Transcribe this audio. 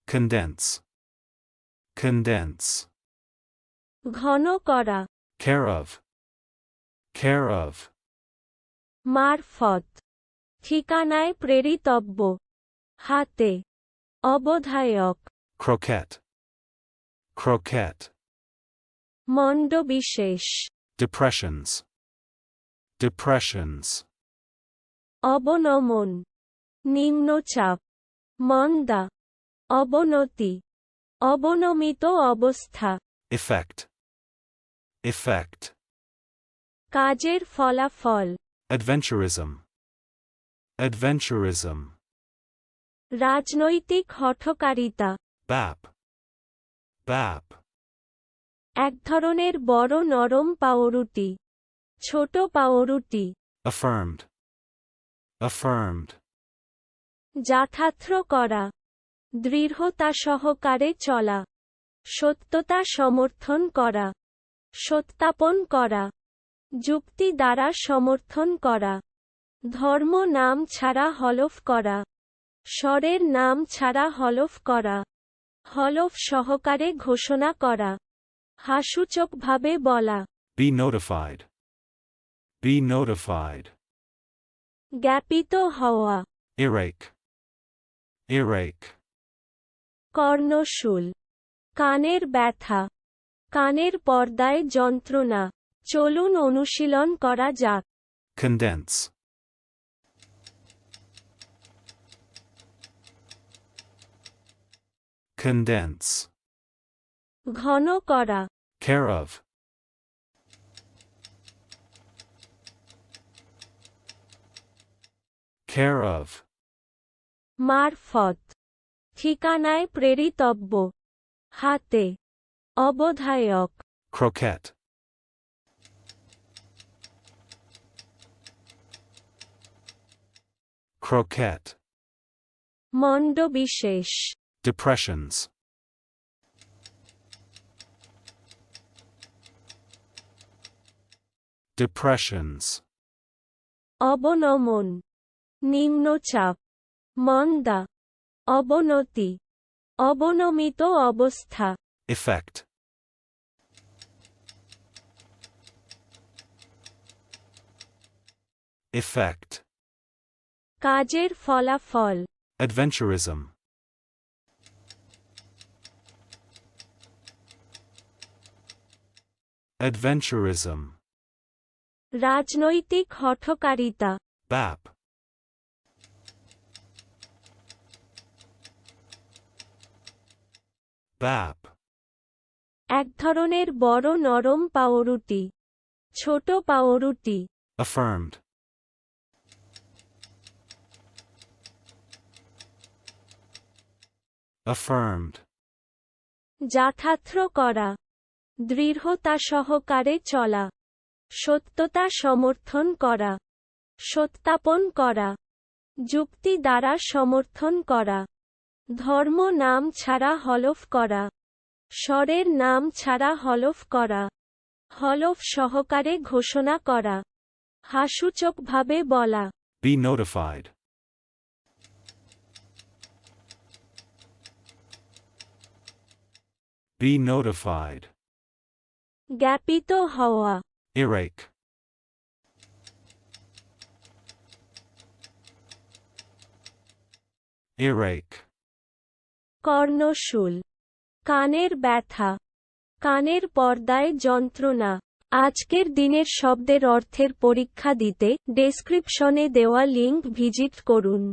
condense, condense, ঘন করা, care of, care of, মারফত, ঠিকানায় প্রেরিতব্য, হাতে, অবধায়ক, croquette, croquette, মণ্ডবিশেষ, depressions, depressions, অবনমন, নিম্নচাপ, মন্দা, অবনতি, অবনমিত অবস্থা, effect, effect, কাজের ফলাফল, adventurism, adventurism, রাজনৈতিক হঠকারিতা, bap, bap, এক ধরনের বড় নরম পাউরুটি, ছোট পাউরুটি, affirmed, affirmed, যথার্থ করা, দৃঢ়তা সহকারে চলা, সত্যতা সমর্থন করা, সত্যাপন করা, যুক্তি দ্বারা সমর্থন করা, ধর্ম নাম ছাড়া হলফ করা, স্বরের নাম ছাড়া হলফ করা, হলফ সহকারে ঘোষণা করা, হাস্যচকভাবে বলা, be notified, be notified, জ্ঞাপিত হওয়া, earache, earache, কর্ণশূল, কানের ব্যথা, কানের পর্দায় যন্ত্রণা, চলুন অনুশীলন করা যাক, condense, condense, ঘন করা, care of, care of, মারফত, ঠিকানায় প্রেরিতব্য, হাতে, অবধায়ক, croquette, croquette, মণ্ডবিশেষ, depressions, depressions, অবনমন, নিম্নচাপ, মন্দা, অবনতি, অবনমিত অবস্থা, effect, effect, কাজের ফলাফল, adventurism, adventurism, রাজনৈতিক হঠকারিতা, bap, bap, এক ধরনের বড় নরম পাউরুটি, ছোট পাউরুটি, affirmed, affirmed, যথার্থ করা, দৃঢ়তা সহকারে চলা, সত্যতা সমর্থন করা, সত্যাপন করা, যুক্তি দ্বারা সমর্থন করা, ধর্ম নাম ছাড়া হলফ করা, স্বরের নাম ছাড়া হলফ করা, হলফ সহকারে ঘোষণা করা, হাস্যচকভাবে বলা, be notified, be notified, জ্ঞাপিত হওয়া, earache, earache, কর্ণশূল, কানের ব্যথা, কানের পর্দায় যন্ত্রণা। আজকের দিনের শব্দের অর্থের পরীক্ষা দিতে ডেসক্রিপশনে দেওয়া লিংক ভিজিট করুন।